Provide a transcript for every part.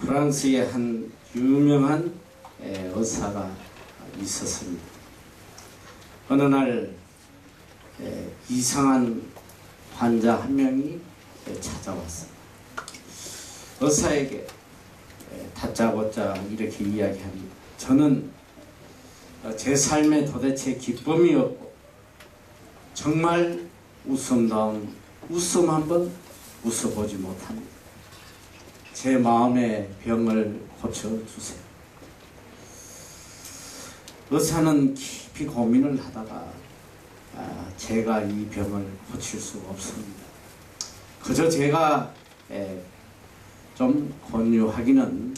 프랑스의 한 유명한 의사가 있었습니다. 어느 날 이상한 환자 한 명이 찾아왔어요. 의사에게 다짜고짜 이렇게 이야기합니다. 저는 제 삶에 도대체 기쁨이 없고 정말 웃음다운 웃음 한번 웃어보지 못합니다. 제 마음의 병을 고쳐주세요. 의사는 깊이 고민을 하다가 제가 이 병을 고칠 수가 없습니다. 그저 제가 좀 권유하기는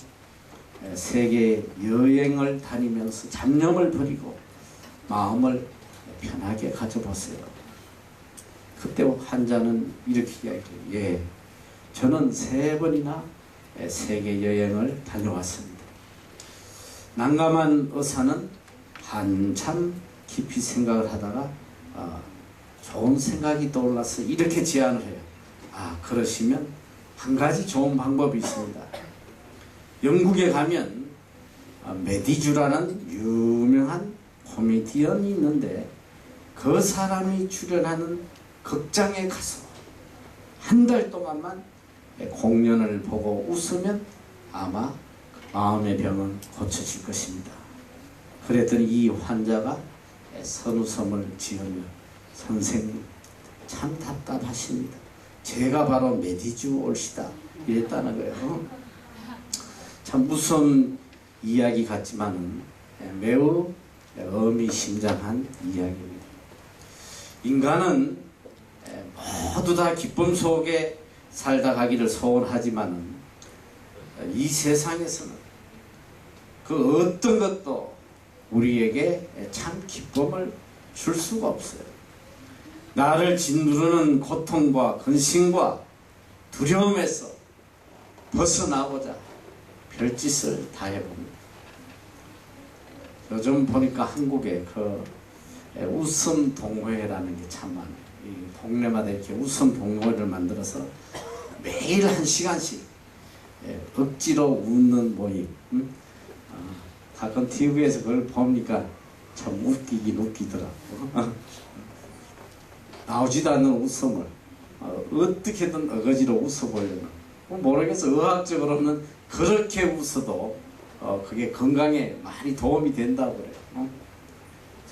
세계 여행을 다니면서 잡념을 버리고 마음을 편하게 가져보세요. 그때 환자는 이렇게 이야기해요. 예, 저는 3번이나 세계 여행을 다녀왔습니다. 난감한 의사는 한참 깊이 생각을 하다가 좋은 생각이 떠올라서 이렇게 제안을 해요. 그러시면 한 가지 좋은 방법이 있습니다. 영국에 가면 메디주라는 유명한 코미디언이 있는데 그 사람이 출연하는 극장에 가서 한 달 동안만 공연을 보고 웃으면 아마 마음의 병은 고쳐질 것입니다. 그랬더니 이 환자가 선우섬을 지으며 선생님 참 답답하십니다. 제가 바로 메디주 올시다 이랬다는 거예요. 참 무서운 이야기 같지만 매우 의미심장한 이야기입니다. 인간은 모두 다 기쁨 속에 살다 가기를 소원하지만 이 세상에서는 그 어떤 것도 우리에게 참 기쁨을 줄 수가 없어요. 나를 짓누르는 고통과 근심과 두려움에서 벗어나고자 별짓을 다 해봅니다. 요즘 보니까 한국에 그 웃음 동호회라는 게 참 많아요. 이 동네마다 이렇게 웃음 동호회를 만들어서 매일 1시간씩 억지로 웃는 모임. 가끔 TV에서 그걸 보니까 참 웃기긴 웃기더라고. 나오지도 않는 웃음을 어떻게든 어거지로 웃어보려는, 모르겠어. 의학적으로는 그렇게 웃어도 그게 건강에 많이 도움이 된다고 그래요.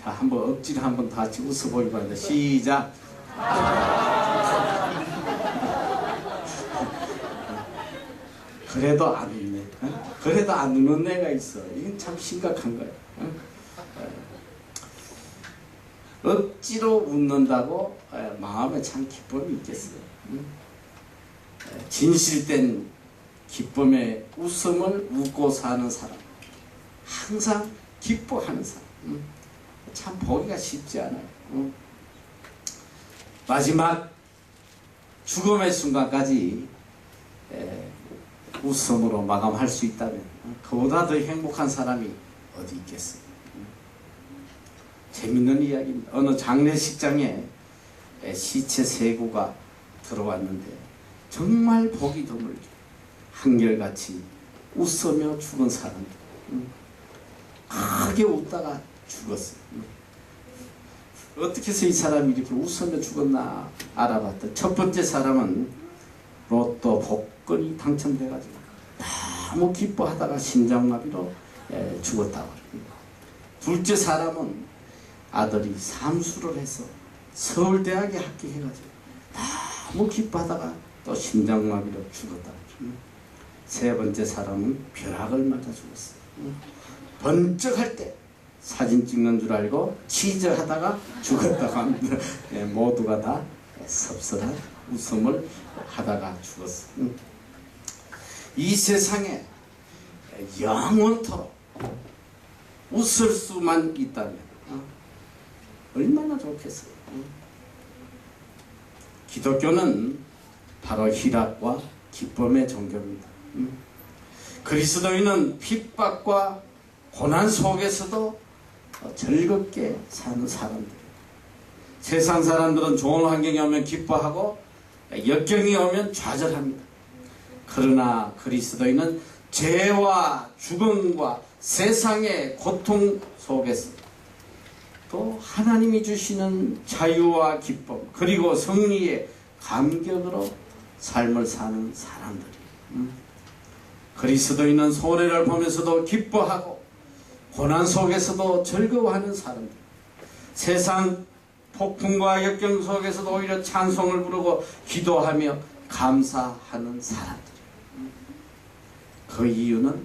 자, 한번 억지로 한번 다 같이 웃어보기 바랍니다. 시작. 그래도 안 웃네. 그래도 안 웃는 애가 있어. 이건 참 심각한 거예요. 억지로 웃는다고 마음에 참 기쁨이 있겠어요. 진실된 기쁨의 웃음을 웃고 사는 사람, 항상 기뻐하는 사람, 참 보기가 쉽지 않아요. 마지막 죽음의 순간까지 웃음으로 마감할 수 있다면 그보다 더 행복한 사람이 어디 있겠어요. 재밌는 이야기입니다. 어느 장례식장에 시체 3구가 들어왔는데 정말 보기 드물게 한결같이 웃으며 죽은 사람들, 크게 웃다가 죽었어요. 어떻게 해서 이 사람이 이렇게 웃으며 죽었나 알아봤더니 첫 번째 사람은 로또 복권이 당첨돼가지고 너무 기뻐하다가 심장마비로 죽었다고 합니다. 둘째 사람은 아들이 삼수를 해서 서울대학에 합격해가지고 너무 기뻐하다가 또 심장마비로 죽었다고 합니다. 세 번째 사람은 벼락을 맞아 죽었어요. 번쩍할 때 사진 찍는 줄 알고 치저하다가 죽었다고 합니다. 모두가 다 섭섭한 웃음을 하다가 죽었어요. 이 세상에 영원토록 웃을 수만 있다면 얼마나 좋겠어요. 기독교는 바로 희락과 기쁨의 종교입니다. 그리스도인은 핍박과 고난 속에서도 즐겁게 사는 사람들. 세상 사람들은 좋은 환경이 오면 기뻐하고 역경이 오면 좌절합니다. 그러나 그리스도인은 죄와 죽음과 세상의 고통 속에서 또 하나님이 주시는 자유와 기쁨 그리고 승리의 감격으로 삶을 사는 사람들이 그리스도인은 손해를 보면서도 기뻐하고 고난 속에서도 즐거워하는 사람들, 세상 폭풍과 역경 속에서도 오히려 찬송을 부르고 기도하며 감사하는 사람들. 그 이유는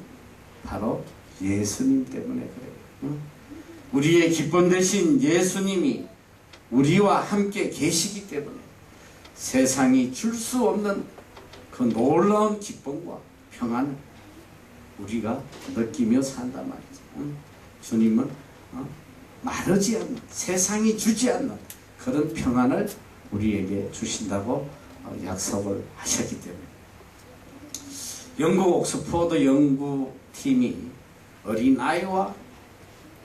바로 예수님 때문에 그래요. 우리의 기쁨 대신 예수님이 우리와 함께 계시기 때문에 세상이 줄 수 없는 그 놀라운 기쁨과 평안을 우리가 느끼며 산단 말이죠. 주님은 마르지 않는, 세상이 주지 않는 그런 평안을 우리에게 주신다고 약속을 하셨기 때문에 영국 옥스퍼드 연구팀이 어린아이와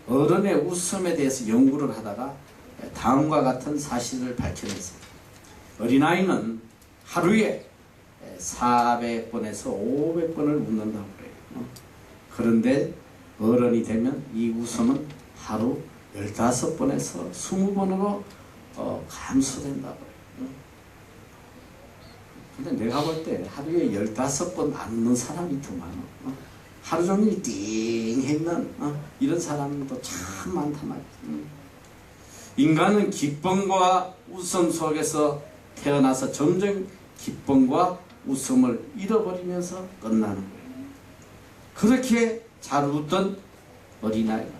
어른의 웃음에 대해서 연구를 하다가 다음과 같은 사실을 밝혀냈습니다. 어린아이는 하루에 400번에서 500번을 웃는다고 그래요. 그런데 어른이 되면 이 웃음은 하루 15번에서 20번으로 감소된다고 그래요. 근데 내가 볼 때 하루에 15번 안 웃는 사람이 더 많아. 하루 종일 띵했는 이런 사람도 참 많단 말이야. 인간은 기쁨과 웃음 속에서 태어나서 점점 기쁨과 웃음을 잃어버리면서 끝나는 거예요. 그렇게 잘 웃던 어린아이가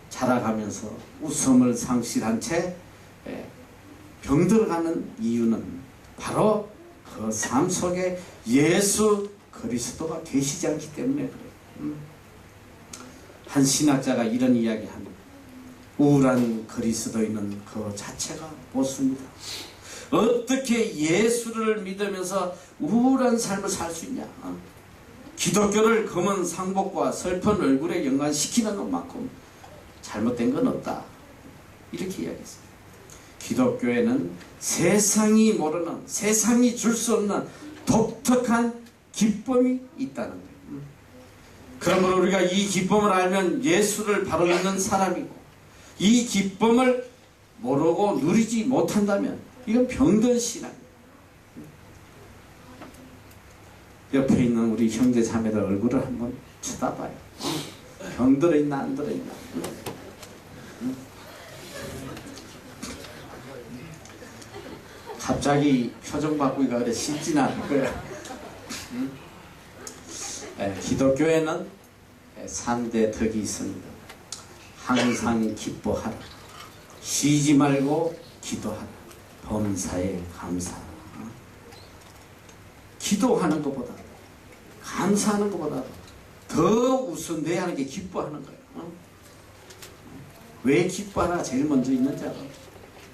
자라가면서 웃음을 상실한 채 병들어가는 이유는 바로 그 삶 속에 예수 그리스도가 계시지 않기 때문에 그래요. 한 신학자가 이런 이야기합니다. 우울한 그리스도인은 그 자체가 보수입니다. 어떻게 예수를 믿으면서 우울한 삶을 살 수 있냐? 기독교를 검은 상복과 슬픈 얼굴에 연관시키는 것만큼 잘못된 건 없다. 이렇게 이야기했습니다. 기독교에는 세상이 모르는, 세상이 줄 수 없는 독특한 기쁨이 있다는 거예요. 그러므로 우리가 이 기쁨을 알면 예수를 바로 믿는 사람이고, 이 기쁨을 모르고 누리지 못한다면 이건 병든 신앙이에요. 옆에 있는 우리 형제 자매들 얼굴을 한번 쳐다봐요. 병 들어있나 안 들어있나. 갑자기 표정 바꾸기가 그래 쉽지는 않을 거야. 기독교에는 3대 덕이 있습니다. 항상 기뻐하라, 쉬지 말고 기도하라, 범사에 감사하라. 기도하는 것보다, 감사하는 것보다 더 우선돼야 하는 게 기뻐하는 거예요. 왜 기뻐하라 제일 먼저 있는지 알아?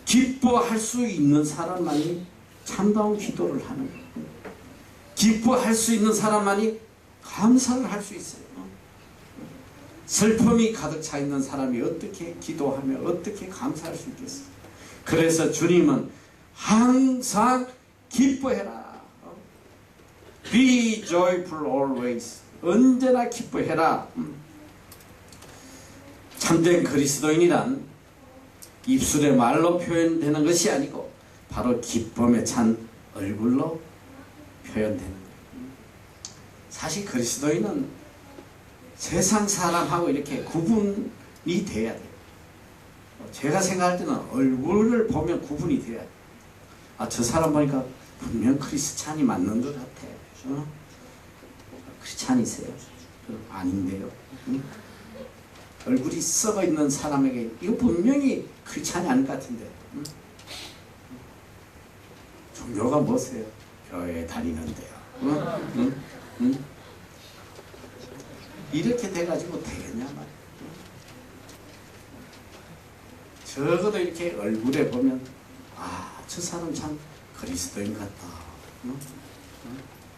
기뻐할 수 있는 사람만이 참다운 기도를 하는 거예요. 기뻐할 수 있는 사람만이 감사를 할 수 있어요. 슬픔이 가득 차 있는 사람이 어떻게 기도하며 어떻게 감사할 수 있겠어요? 그래서 주님은 항상 기뻐해라. Be joyful always. 언제나 기뻐해라. 참된 그리스도인이란 입술의 말로 표현되는 것이 아니고 바로 기쁨에 찬 얼굴로 표현되는 거예요. 사실 그리스도인은 세상 사람하고 이렇게 구분이 돼야 돼요. 제가 생각할 때는 얼굴을 보면 구분이 돼야 돼요. 아, 저 사람 보니까 분명 크리스찬이 맞는 것 같아. 크리스찬이세요? 아닌데요. 얼굴이 썩어 있는 사람에게 이거 분명히 크리스찬이 아닌 것 같은데. 종교가 뭐세요? 교회 다니는데요. 이렇게 돼가지고 되겠냐 말이야. 적어도 이렇게 얼굴에 보면 아, 저 사람 참 그리스도인 같다.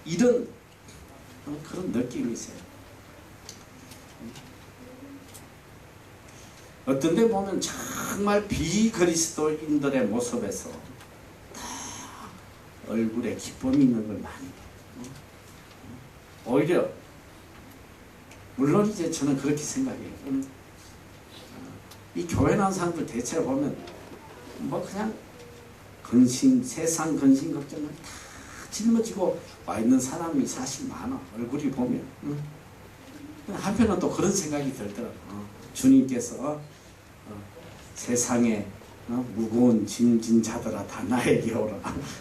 이런 그런 느낌이 있어요. 어떤 데 보면 정말 비그리스도인들의 모습에서 다 얼굴에 기쁨이 있는 걸 많이 봐요. 오히려 물론 이제 저는 그렇게 생각해요. 이 교회 나온 사람들 대체로 보면 뭐 그냥 세상 근심 걱정을 다 짊어지고 와 있는 사람이 사실 많아. 얼굴이 보면. 한편은 또 그런 생각이 들더라고. 주님께서 세상에 무거운 짐진 자들아 다 나에게 오라.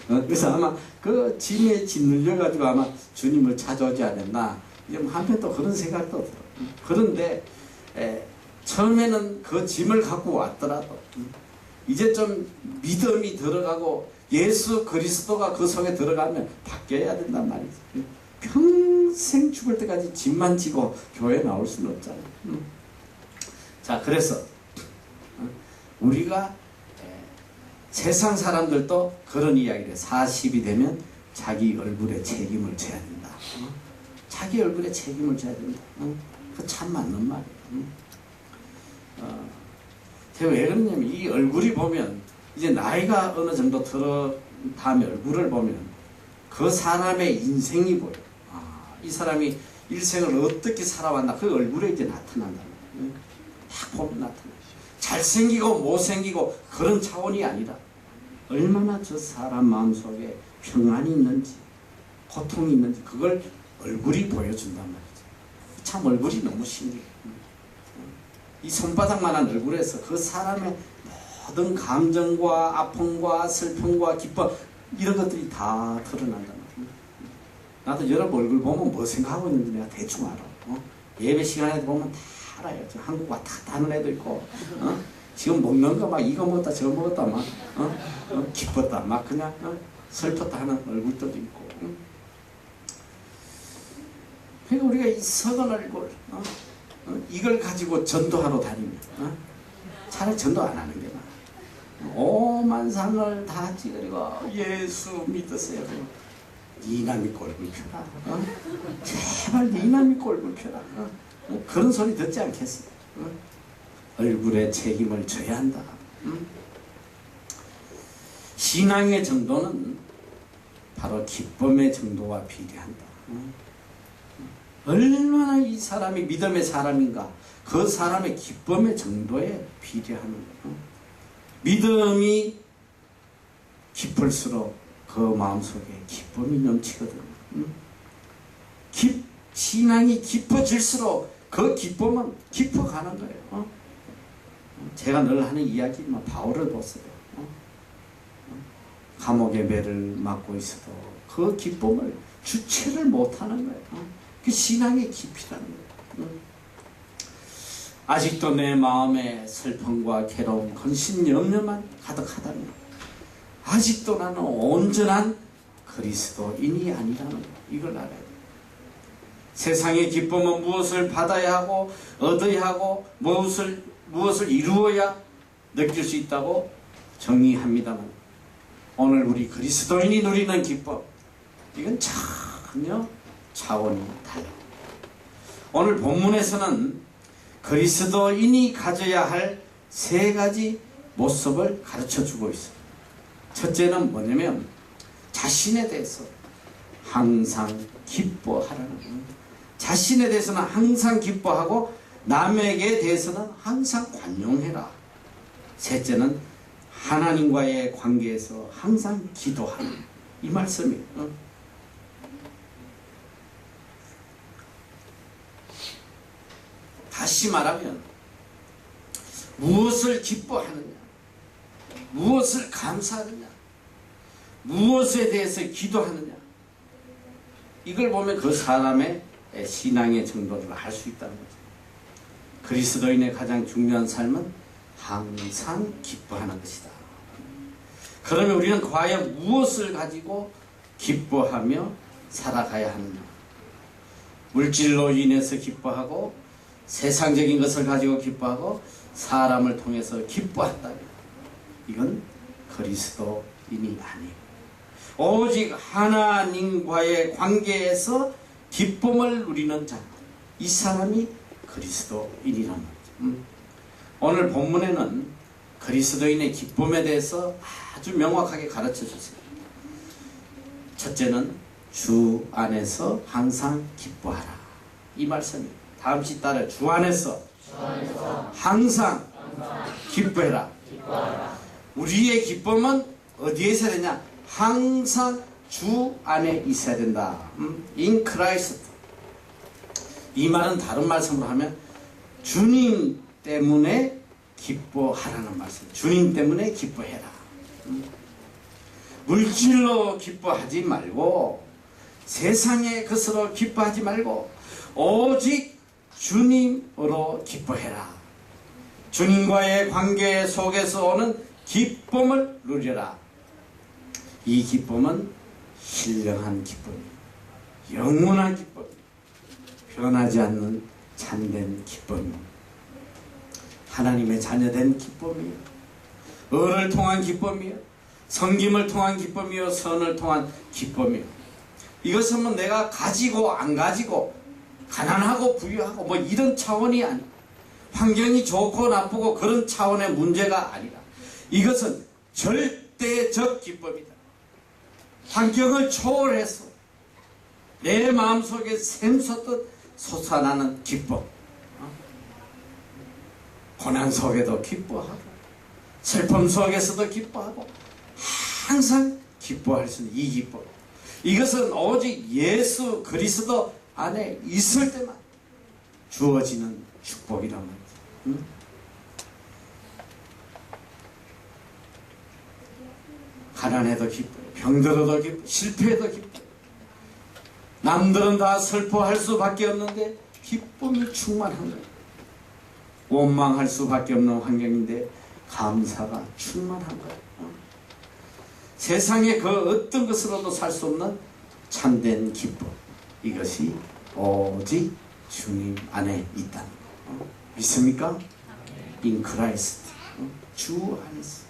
그래서 아마 그 짐에 짓눌려가지고 아마 주님을 찾아오지 않았나. 한편 또 그런 생각도 들어. 그런데 처음에는 그 짐을 갖고 왔더라도 이제 좀 믿음이 들어가고 예수 그리스도가 그 속에 들어가면 바뀌어야 된단 말이지. 평생 죽을 때까지 짐만 지고 교회에 나올 수는 없잖아. 자, 그래서 우리가 세상 사람들도 그런 이야기를 해. 40이 되면 자기 얼굴에 책임을 져야 된다. 자기 얼굴에 책임을 져야 된다. 그 참 맞는 말이에요. 제가 왜 그러냐면 이 얼굴이 보면 이제 나이가 어느 정도 들어 다음에 얼굴을 보면 그 사람의 인생이 보여. 이 사람이 일생을 어떻게 살아왔나 그 얼굴에 이제 나타난다. 딱 보면 나타나. 잘생기고 못생기고 그런 차원이 아니라 얼마나 저 사람 마음속에 평안이 있는지 고통이 있는지 그걸 얼굴이 보여준단 말이죠. 참 얼굴이 너무 신기해. 이 손바닥만한 얼굴에서 그 사람의 모든 감정과 아픔과 슬픔과 기쁨 이런 것들이 다 드러난단 말이야. 나도 여러분 얼굴 보면 뭐 생각하고 있는지 내가 대충 알아. 예배 시간에 보면 다 알아요. 한국 왔다 갔다 하는 애도 있고 지금 먹는 거 막 이거 먹었다 저거 먹었다 막 기뻤다 막 그냥 슬펐다 하는 얼굴들도 있고. 그러니까 우리가 이 석은 얼굴 이걸 가지고 전도하러 다니면 차라리 전도 안 하는 게 나아. 오만 상을 다 찌그리고 예수 믿으세요. 니나 믿고 얼굴 펴라. 제발 니나 믿고 얼굴 펴라. 그런 소리 듣지 않겠어요? 얼굴에 책임을 져야 한다. 신앙의 정도는 바로 기쁨의 정도와 비례한다. 얼마나 이 사람이 믿음의 사람인가 그 사람의 기쁨의 정도에 비례하는 거예요. 믿음이 깊을수록 그 마음속에 기쁨이 넘치거든요. 신앙이 깊어질수록 그 기쁨은 깊어가는 거예요. 제가 늘 하는 이야기만 바울을 보세요. 감옥의 매를 맞고 있어도 그 기쁨을 주체를 못하는 거예요. 그 신앙의 깊이라는 거예요. 아직도 내 마음에 슬픔과 괴로움, 근심, 염려만 가득하다면 아직도 나는 온전한 그리스도인이 아니라는 거 이걸 알아야 돼요. 세상의 기쁨은 무엇을 받아야 하고 얻어야 하고 무엇을 이루어야 느낄 수 있다고 정의합니다만 오늘 우리 그리스도인이 누리는 기쁨 이건 전혀 차원이 달라요. 오늘 본문에서는 그리스도인이 가져야 할 세 가지 모습을 가르쳐주고 있어요. 첫째는 뭐냐면 자신에 대해서 항상 기뻐하라는 거예요. 자신에 대해서는 항상 기뻐하고 남에게 대해서는 항상 관용해라. 셋째는 하나님과의 관계에서 항상 기도하는 이 말씀이에요. 다시 말하면 무엇을 기뻐하느냐, 무엇을 감사하느냐, 무엇에 대해서 기도하느냐 이걸 보면 그 사람의 신앙의 정도를 알 수 있다는 거죠. 그리스도인의 가장 중요한 삶은 항상 기뻐하는 것이다. 그러면 우리는 과연 무엇을 가지고 기뻐하며 살아가야 하느냐? 물질로 인해서 기뻐하고 세상적인 것을 가지고 기뻐하고 사람을 통해서 기뻐한다면 이건 그리스도인이 아니에요. 오직 하나님과의 관계에서 기쁨을 누리는 자, 이 사람이 그리스도인이란 말이죠. 오늘 본문에는 그리스도인의 기쁨에 대해서 아주 명확하게 가르쳐 주세요. 첫째는 주 안에서 항상 기뻐하라. 이 말씀입니다. 다음씩 따라 주 안에서 항상 기뻐해라. 우리의 기쁨은 어디에 있어야 되냐? 항상 주 안에 있어야 된다. In Christ. 이 말은 다른 말씀으로 하면 주님 때문에 기뻐하라는 말씀. 주님 때문에 기뻐해라. 물질로 기뻐하지 말고 세상의 것으로 기뻐하지 말고 오직 주님으로 기뻐해라. 주님과의 관계 속에서 오는 기쁨을 누려라. 이 기쁨은 신령한 기쁨이에요. 영원한 기쁨이에요. 변하지 않는 참된 기쁨이에요. 하나님의 자녀된 기쁨이에요. 의를 통한 기쁨이에요. 섬김을 통한 기쁨이요, 선을 통한 기쁨이요. 이것은 뭐 내가 가지고 안 가지고 가난하고 부유하고 뭐 이런 차원이 아니고 환경이 좋고 나쁘고 그런 차원의 문제가 아니라 이것은 절대적 기쁨이다. 환경을 초월해서 내 마음속에 샘솟듯 솟아나는 기쁨. 고난 속에도 기뻐하고 슬픔 속에서도 기뻐하고 항상 기뻐할 수 있는 이 기쁨. 이것은 오직 예수 그리스도 안에 있을 때만 주어지는 축복이란 말이죠. 가난해도 기뻐요. 병들어도 기뻐요. 실패해도 기뻐요. 남들은 다 슬퍼할 수밖에 없는데 기쁨이 충만한 거예요. 원망할 수밖에 없는 환경인데 감사가 충만한 거예요. 세상에 그 어떤 것으로도 살 수 없는 참된 기쁨. 이것이 오직 주님 안에 있다는 거. 믿습니까? In Christ. 주 안에서.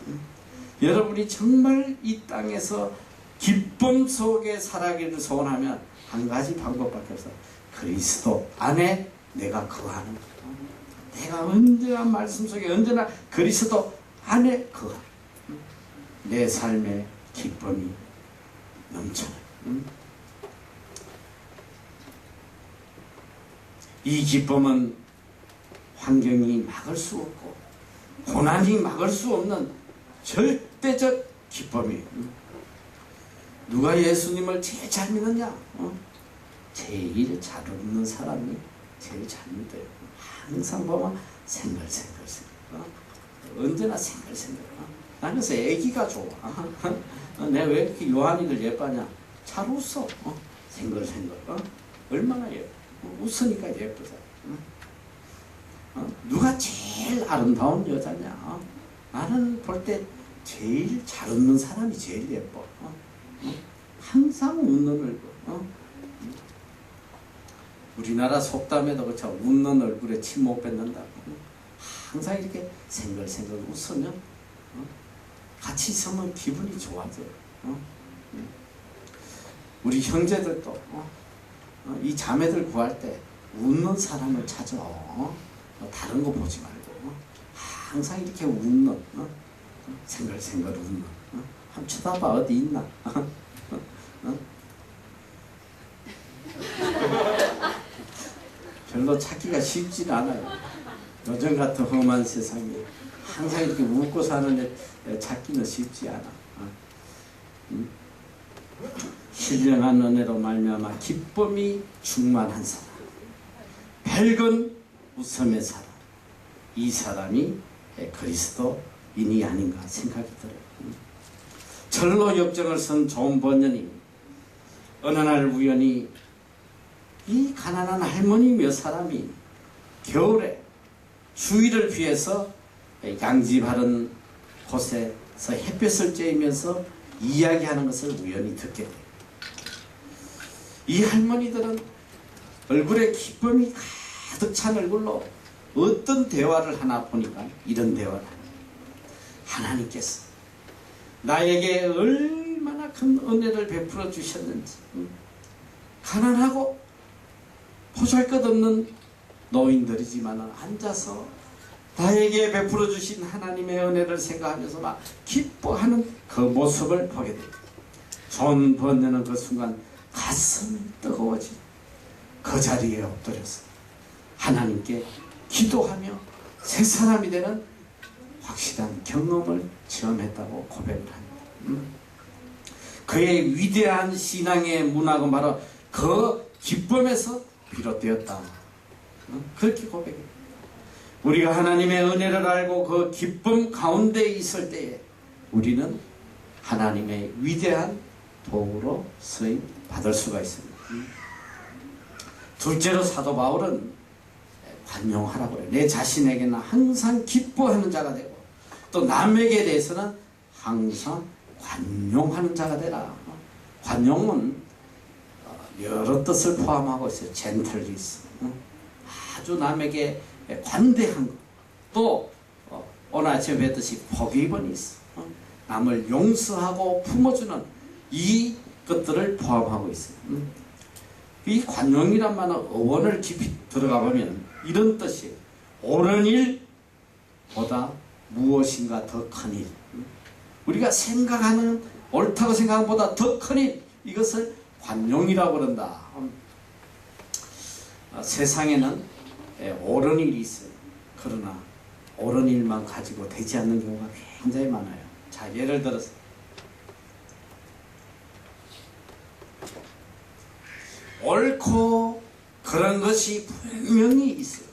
여러분이 정말 이 땅에서 기쁨 속에 살아가기를 소원하면 한 가지 방법밖에 없어. 그리스도 안에 내가 거하는 거. 내가 언제나 말씀 속에 언제나 그리스도 안에 거하는 내 삶의 기쁨이 넘쳐요. 이 기쁨은 환경이 막을 수 없고 고난이 막을 수 없는 절대적 기쁨이에요. 누가 예수님을 제일 잘 믿느냐? 제일 잘 웃는 사람이 제일 잘 믿어요. 항상 보면 생글생글. 언제나 생글생글. 나는 그래서 애기가 좋아. 내가 왜 이렇게 요한이들 예쁘냐? 잘 웃어. 생글생글. 얼마나 예뻐. 웃으니까 예쁘다. 누가 제일 아름다운 여자냐? 나는 볼 때 제일 잘 웃는 사람이 제일 예뻐. 항상 웃는 얼굴. 우리나라 속담에도 그렇죠. 웃는 얼굴에 침 못 뱉는다. 항상 이렇게 생글생글 웃으면 같이 있으면 기분이 좋아져요. 우리 형제들도 이 자매들 구할 때 웃는 사람을 찾아. 다른 거 보지 말고 항상 이렇게 웃는 생글생글 웃는. 한번 쳐다봐. 어디 있나? 별로 찾기가 쉽진 않아요. 요즘 같은 험한 세상에 항상 이렇게 웃고 사는 애 찾기는 쉽지 않아. 신령한 은혜로 말미암아 기쁨이 충만한 사람, 밝은 웃음의 사람, 이 사람이 그리스도인이 아닌가 생각이 들어요. 철로 역정을 쓴 존 번연이 어느 날 우연히 이 가난한 할머니 몇 사람이 겨울에 추위를 피해서 양지 바른 곳에서 햇볕을 쬐면서 이야기하는 것을 우연히 듣게 돼요. 이 할머니들은 얼굴에 기쁨이 가득 찬 얼굴로 어떤 대화를 하나 보니까 이런 대화를 하나. 하나님께서 나에게 얼마나 큰 은혜를 베풀어 주셨는지, 가난하고 보잘것없는 노인들이지만 앉아서 나에게 베풀어 주신 하나님의 은혜를 생각하면서 막 기뻐하는 그 모습을 보게 됩니다. 존 번연은 그 순간 가슴이 뜨거워지고 그 자리에 엎드려서 하나님께 기도하며 새 사람이 되는 확실한 경험을 체험했다고 고백을 합니다. 그의 위대한 신앙의 문학은 바로 그 기쁨에서 비롯되었다. 그렇게 고백해요. 우리가 하나님의 은혜를 알고 그 기쁨 가운데 있을 때에 우리는 하나님의 위대한 도구로 쓰임 받을 수가 있습니다. 둘째로 사도 바울은 관용하라고 그래요. 내 자신에게는 항상 기뻐하는 자가 되고 또 남에게 대해서는 항상 관용하는 자가 되라. 관용은 여러 뜻을 포함하고 있어요. 젠틀리스, 아주 남에게 관대한 것. 또 오늘 아침에 뵀듯이 포기버니스, 남을 용서하고 품어주는 이 것들을 포함하고 있어요. 이 관용이란 말은 어원을 깊이 들어가 보면 이런 뜻이에요. 옳은 일보다 무엇인가 더 큰 일, 우리가 생각하는 옳다고 생각하는 보다 더 큰 일, 이것을 관용이라고 그런다. 세상에는 옳은 일이 있어요. 그러나 옳은 일만 가지고 되지 않는 경우가 굉장히 많아요. 자, 예를 들어서 옳고 그런 것이 분명히 있어요.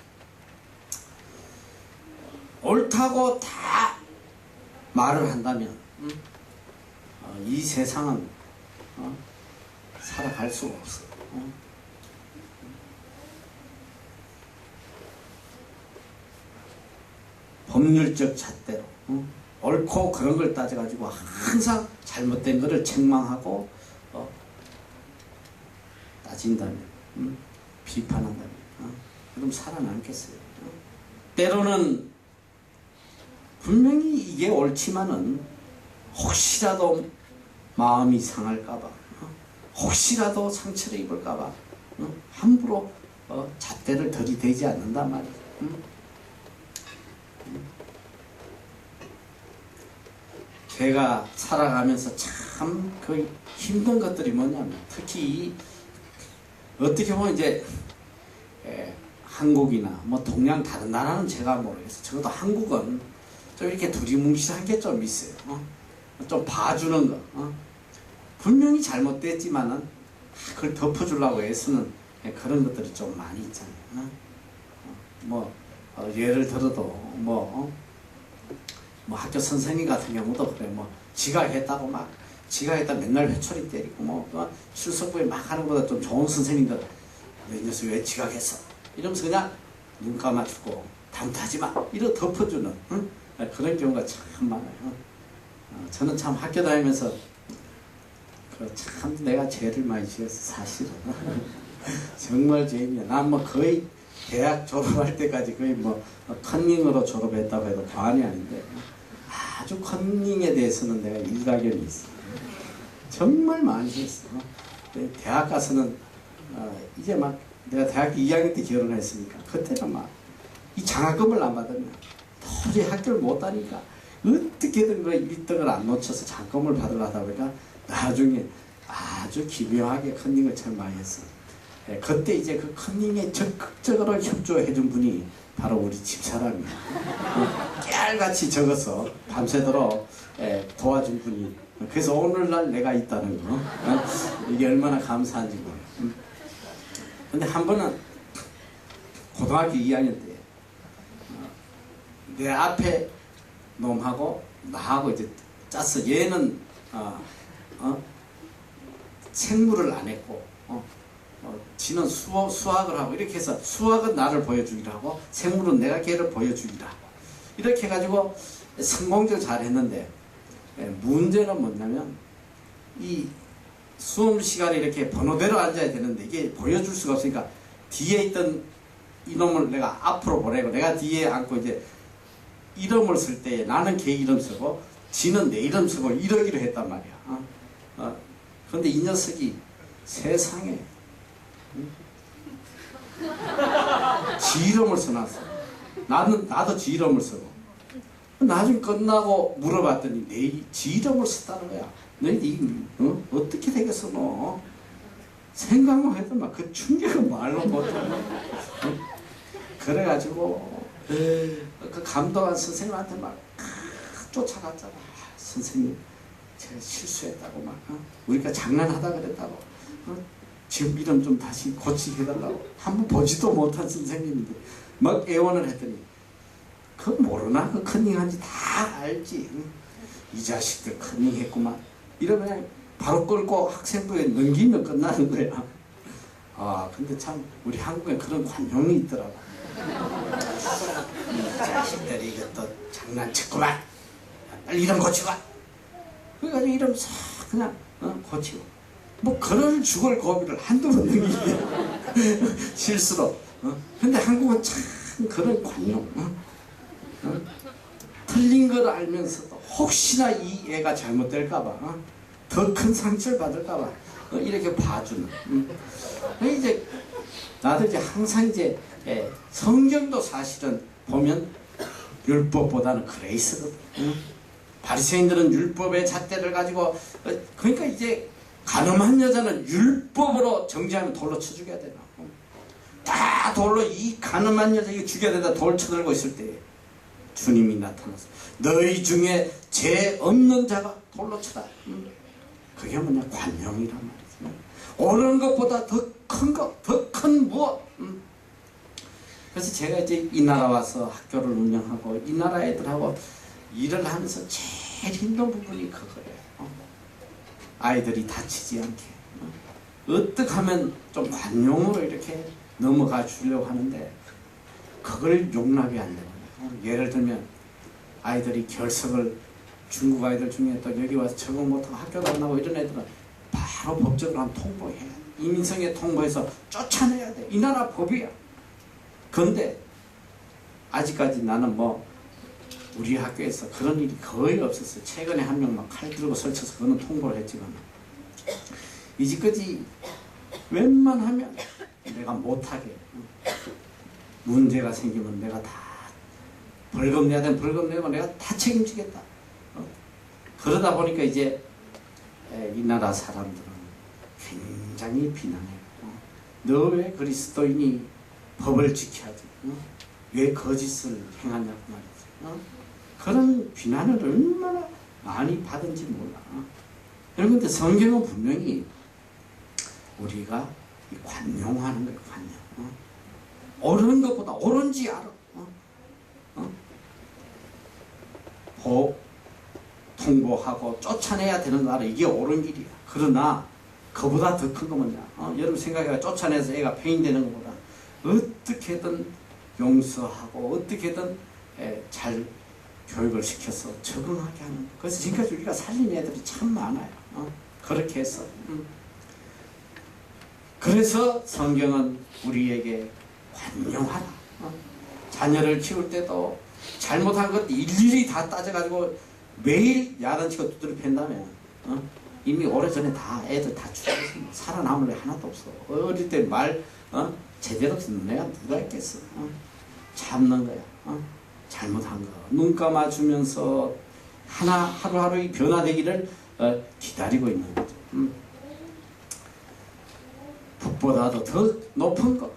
옳다고 다 말을 한다면 이 세상은 살아갈 수가 없어요. 법률적 잣대로 옳고 그런 걸 따져가지고 항상 잘못된 것을 책망하고 따진다면, 비판한다면 그럼 살아남겠어요. 때로는 분명히 이게 옳지만은 혹시라도 마음이 상할까봐, 혹시라도 상처를 입을까봐 함부로 잣대를 들이대지 않는단 말이에요. 제가 살아가면서 참 그 힘든 것들이 뭐냐면, 특히 어떻게 보면 이제 한국이나 뭐 동양 다른 나라는 제가 모르겠어요. 적어도 한국은 좀 이렇게 두리뭉실한 게 좀 있어요. 좀 봐주는 거. 분명히 잘못됐지만은 그걸 덮어주려고 애쓰는 그런 것들이 좀 많이 있잖아요. 예를 들어도 뭐 학교 선생님 같은 경우도 그래. 지가 했다고 지가 했다 맨날 회초리 때리고 출석부에 막 하는 것보다 좀 좋은 선생님들, 이 녀석 왜 지가 했어? 이러면서 그냥 눈 감아주고 담타지 마, 이러 덮어주는 그런 경우가 참 많아요. 저는 참 학교 다니면서 참 내가 죄를 많이 지었어, 사실은. 정말 죄인이야. 난 거의 대학 졸업할 때까지 거의 컨닝으로 졸업했다고 해도 과언이 아닌데, 아주 컨닝에 대해서는 내가 일가견이 있어. 정말 많이 했어. 대학 가서는 이제 내가 대학교 2학년 때 결혼했으니까 그때는 이 장학금을 안 받으면 도저히 학교를 못 다니까 어떻게든 1등을 안 놓쳐서 장학금을 받으려다 보니까 나중에 아주 기묘하게 컨닝을 참 많이 했어. 그때 이제 그 컨닝에 적극적으로 협조해 준 분이 바로 우리 집사람이야. 깨알같이 적어서 밤새도록 도와준 분이. 그래서 오늘날 내가 있다는 거, 이게 얼마나 감사한지 몰라. 근데 한 번은 고등학교 2학년 때 내 앞에 놈하고 나하고 이제 짰어. 얘는 생물을 안 했고 지는 수학을 하고, 이렇게 해서 수학은 나를 보여주기로 하고 생물은 내가 걔를 보여주기로 하고, 이렇게 해가지고 성공적으로 잘 했는데, 문제는 뭐냐면 이 수업 시간에 이렇게 번호대로 앉아야 되는데 이게 보여줄 수가 없으니까 뒤에 있던 이놈을 내가 앞으로 보내고 내가 뒤에 앉고 이제 이름을 쓸 때 나는 걔 이름 쓰고 지는 내 이름 쓰고 이러기로 했단 말이야. 그런데 이 녀석이 세상에 지 이름을 써놨어. 나도 지 이름을 쓰고. 나중에 끝나고 물어봤더니 지 이름을 썼다는 거야. 너희 어떻게 되겠어 너? 생각만 해도 그 충격은 말로 못하네. 그래가지고 그 감독한 선생님한테 막 쫓아갔잖아. 선생님 제가 실수했다고 막 우리가 장난하다 그랬다고 지금 이름 좀 다시 고치게 해달라고 한번 보지도 못한 선생님인데 막 애원을 했더니 그거 모르나? 그 컨닝한지 다 알지. 이 자식들 컨닝했구만. 이러면 그냥 바로 끌고 학생부에 넘기면 끝나는 거야. 아 근데 참 우리 한국에 그런 관용이 있더라고. 이 자식들이 이것도 장난쳤구만. 빨리 이름 고치고. 그래가지고 이름 싹 그냥 고치고. 뭐 그럴 죽을 고비를 한두 번 넘기게 실수로. 근데 한국은 참 그런 관용. 틀린 걸 알면서도 혹시나 이 애가 잘못될까봐 더 큰 상처를 받을까봐 이렇게 봐주는. 이제 나도 이제 항상 이제 성경도 사실은 보면 율법보다는 그레이스거든. 바리새인들은 율법의 잣대를 가지고 그러니까 이제 가늠한 여자는 율법으로 정죄하면 돌로 쳐 죽여야 되나. 다 돌로 이 가늠한 여자 이거 죽여야 된다 돌 쳐들고 있을 때 주님이 나타나서 너희 중에 죄 없는 자가 돌로 쳐다. 그게 뭐냐 관용이란 말이지. 옳은 것보다 더 큰 것, 더 큰 무엇. 그래서 제가 이제 이 나라 와서 학교를 운영하고 이 나라 애들하고 일을 하면서 제일 힘든 부분이 그거예요. 아이들이 다치지 않게 어떻게 하면 좀 관용으로 이렇게 넘어가 주려고 하는데 그걸 용납이 안 되는 거예요. 예를 들면 아이들이 결석을 중국 아이들 중에 또 여기 와서 적응 못하고 학교도 안 나오고 이런 애들은 바로 법적으로 한번 통보해야 돼. 이민성에 통보해서 쫓아내야 돼. 이 나라 법이야. 그런데 아직까지 나는 뭐 우리 학교에서 그런 일이 거의 없었어요. 최근에 한 명 막 칼 들고 설쳐서 그거는 통보를 했지만 이제까지 웬만하면 내가 못하게 문제가 생기면 내가 다 벌금 내야 되면 벌금 내고 내가 다 책임지겠다. 그러다 보니까 이제 이 나라 사람들은 굉장히 비난해요. 너 왜 그리스도인이 법을 지켜야지? 왜 거짓을 행하냐고 말이지. 그런 비난을 얼마나 많이 받은지 몰라. 그런데 성경은 분명히 우리가 관용하는 거예요. 관용. 옳은 것보다 옳은지 알아. 통보하고 쫓아내야 되는 거 알아. 이게 옳은 길이야. 그러나 그보다 더 큰 거 뭐냐. 여러분 생각해봐. 쫓아내서 애가 폐인되는 것보다 어떻게든 용서하고 어떻게든 잘 교육을 시켜서 적응하게 하는. 그래서 지금까지 우리가 살린 애들이 참 많아요. 그렇게 해서. 그래서 성경은 우리에게 관용하라. 자녀를 키울 때도 잘못한 것 일일이 다 따져가지고 매일 야단치고 두드려 팬다면 이미 오래전에 다 애들 다 죽었어. 살아남을 애 하나도 없어. 어릴 때 말 제대로 듣는 애가 누가 있겠어. 참는 거야. 잘못한 거 눈 감아주면서 하루하루 이 변화되기를 기다리고 있는 거죠. 북보다도 더 높은 것.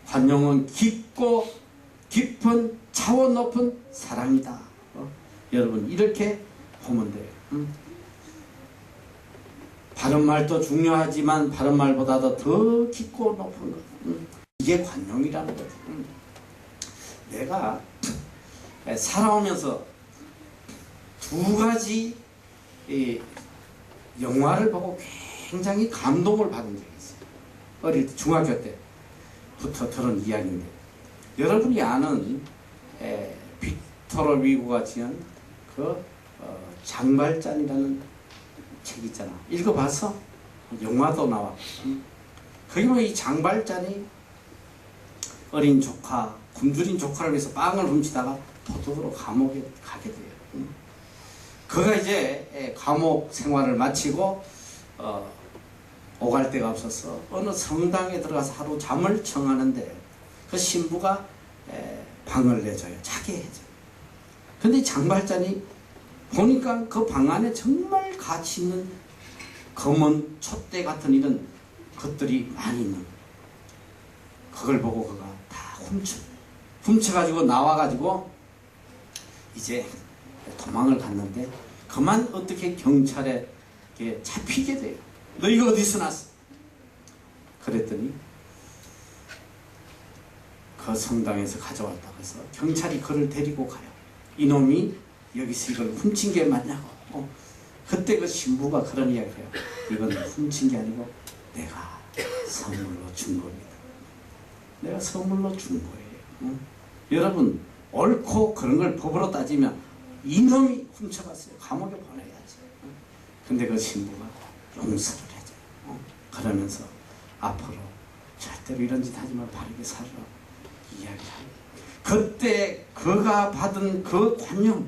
관용은 깊고 깊은 차원 높은 사랑이다. 여러분 이렇게 보면 돼요. 바른말도 중요하지만 바른말보다도 더 깊고 높은 것. 이게 관용이라는 거죠. 내가 살아오면서 두 가지 영화를 보고 굉장히 감동을 받은 적이 있어요. 어릴 때 중학교 때부터 들은 이야기인데 여러분이 아는 빅토르 위고가 지은 그 장발잔이라는 책 있잖아. 읽어봤어? 영화도 나와. 거기 보면 이 장발잔이 어린 조카, 굶주린 조카를 위해서 빵을 훔치다가 도둑으로 감옥에 가게 돼요. 그가 이제 감옥 생활을 마치고 오갈 데가 없어서 어느 성당에 들어가서 하루 잠을 청하는데 그 신부가 방을 내줘요. 자게 해줘요. 근데 장발잔이 보니까 그 방 안에 정말 가치 있는 검은 촛대 같은 이런 것들이 많이 있는 거예요. 그걸 보고 그가 다 훔쳐. 훔쳐가지고 나와가지고 이제 도망을 갔는데 그만 어떻게 경찰에 잡히게 돼요. 너 이거 어디서 났어? 그랬더니 그 성당에서 가져왔다고 해서 경찰이 그를 데리고 가요. 이놈이 여기서 이걸 훔친 게 맞냐고. 그때 그 신부가 그런 이야기를 해요. 이건 훔친 게 아니고 내가 선물로 준 겁니다. 내가 선물로 준 거예요. 여러분, 옳고 그런 걸 법으로 따지면 이놈이 훔쳐갔어요. 감옥에 보내야지. 근데 그 신부가 용서를 해줘요. 그러면서 앞으로 절대로 이런 짓 하지 말고 바르게 살라 이야기합니다. 그때 그가 받은 그 관용,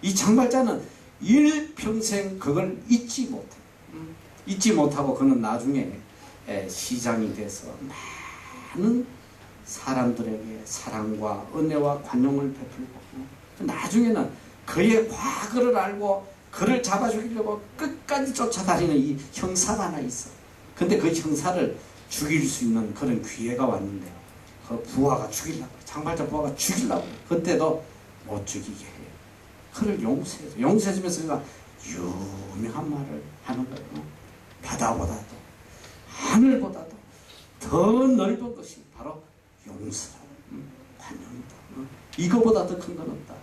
이 장발자는 일평생 그걸 잊지 못해요. 잊지 못하고 그는 나중에 시장이 돼서 많은 사람들에게 사랑과 은혜와 관용을 베풀고, 나중에는 그의 과거를 알고 그를 잡아 죽이려고 끝까지 쫓아다니는 이 형사가 하나 있어. 근데 그 형사를 죽일 수 있는 그런 기회가 왔는데 그 부하가 죽이려고, 장발자 부하가 죽이려고, 그때도 못 죽이게 해요. 그를 용서해줘. 용서해주면서 그가 유명한 말을 하는 거예요. 바다보다도 하늘보다도 더 넓은 것이 바로 용서라, 관용이다. 이거보다 더 큰 건 없다.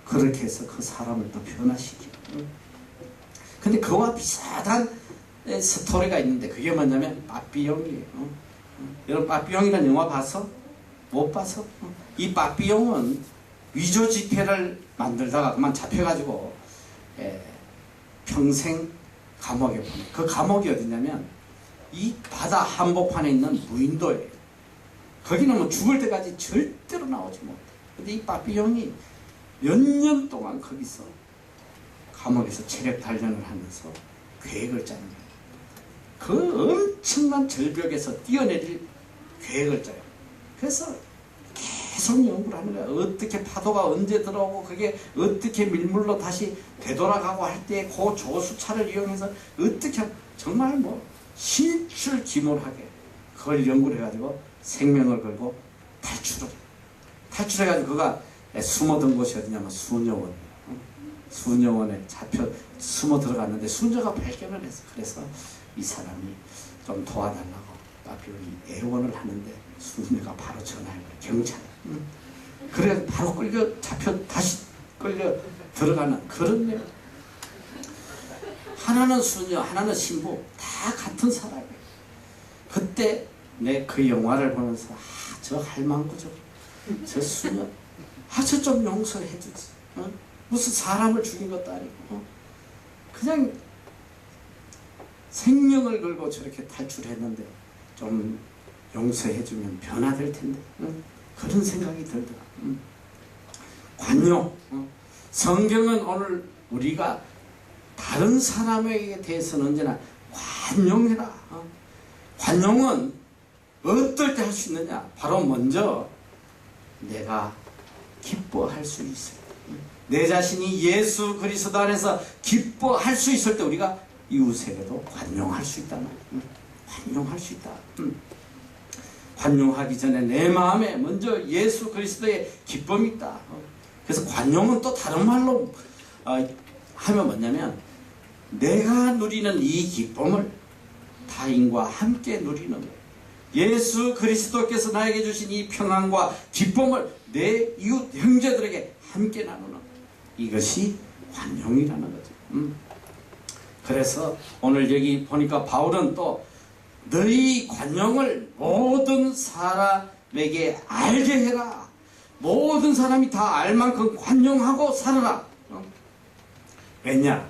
그렇게 해서 그 사람을 또 변화시키고. 근데 그와 비슷한 스토리가 있는데 그게 뭐냐면 빠삐용이에요. 여러분, 빠삐용이라는 영화 봤어? 못 봤어? 이 빠삐용은 위조 지폐를 만들다가 그만 잡혀가지고 평생 감옥에 보내. 그 감옥이 어디냐면 이 바다 한복판에 있는 무인도예요. 거기는 뭐 죽을 때까지 절대로 나오지 못해. 근데 이 빠삐용이 몇 년 동안 거기서 감옥에서 체력 단련을 하면서 계획을 짜는 거예요. 그 엄청난 절벽에서 뛰어내릴 계획을 짜요. 그래서 계속 연구를 하는 거야. 어떻게 파도가 언제 들어오고 그게 어떻게 밀물로 다시 되돌아가고 할 때 그 조수차를 이용해서 어떻게, 정말 뭐 신출귀몰하게 그걸 연구를 해가지고 생명을 걸고 탈출을 해. 탈출해가지고 그가 숨어든 곳이 어디냐면 수녀원. 수녀원에 잡혀 숨어 들어갔는데 수녀가 발견을 했어. 그래서 이 사람이 좀 도와달라고 빠삐용이 애원을 하는데 수녀가 바로 전화해요. 경찰. 그래 바로 끌려 잡혀 다시 끌려 들어가는 그런 내용. 하나는 수녀, 하나는 신부, 다 같은 사람이에요. 그때 내 그 영화를 보면서 저 할망구죠. 저 수녀, 저 좀 용서해 주지. 무슨 사람을 죽인 것도 아니고 그냥 생명을 걸고 저렇게 탈출했는데 좀 용서해주면 변화될 텐데. 그런 생각이 들더라. 관용. 성경은 오늘 우리가 다른 사람에게 대해서는 언제나 관용해라. 관용은 어떨 때 할 수 있느냐? 바로 먼저 내가 기뻐할 수 있어요. 내 자신이 예수 그리스도 안에서 기뻐할 수 있을 때 우리가 이웃에게도 관용할 수 있다. 관용할 수 있다. 관용하기 전에 내 마음에 먼저 예수 그리스도의 기쁨이 있다. 그래서 관용은 또 다른 말로 하면 뭐냐면 내가 누리는 이 기쁨을 타인과 함께 누리는 거예요. 예수 그리스도께서 나에게 주신 이 평안과 기쁨을 내 이웃 형제들에게 함께 나누는, 이것이 관용이라는 거죠. 그래서 오늘 여기 보니까 바울은 또 너희 관용을 모든 사람에게 알게 해라. 모든 사람이 다 알 만큼 관용하고 살아라. 왜냐?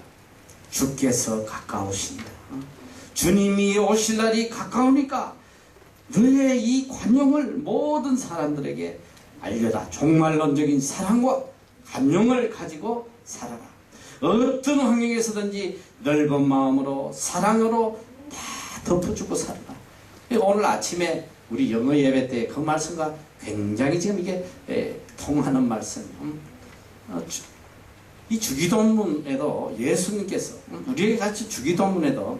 주께서 가까우신다. 주님이 오실 날이 가까우니까 너의 이 관용을 모든 사람들에게 알려라. 종말론적인 사랑과 관용을 가지고 살아라. 어떤 환경에서든지 넓은 마음으로 사랑으로 다 덮어주고 살아라. 오늘 아침에 우리 영어 예배 때 그 말씀과 굉장히 지금 이게 통하는 말씀. 이 주기도문에도 예수님께서 우리에게 같이 주기도문에도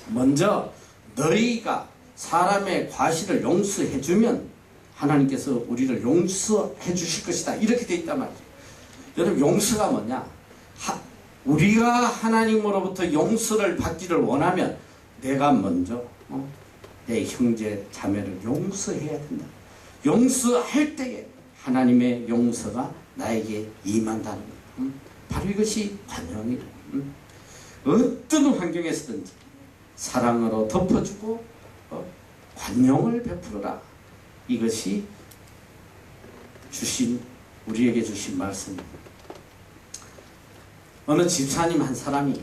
먼저 너희가 사람의 과실을 용서해주면 하나님께서 우리를 용서해 주실 것이다. 이렇게 돼 있단 말이에요. 여러분, 용서가 뭐냐? 우리가 하나님으로부터 용서를 받기를 원하면 내가 먼저 내 형제 자매를 용서해야 된다. 용서할 때에 하나님의 용서가 나에게 임한다는 것. 바로 이것이 관용이다. 어떤 환경에서든지 사랑으로 덮어주고 관용을 베풀어라. 이것이 우리에게 주신 말씀입니다. 어느 집사님 한 사람이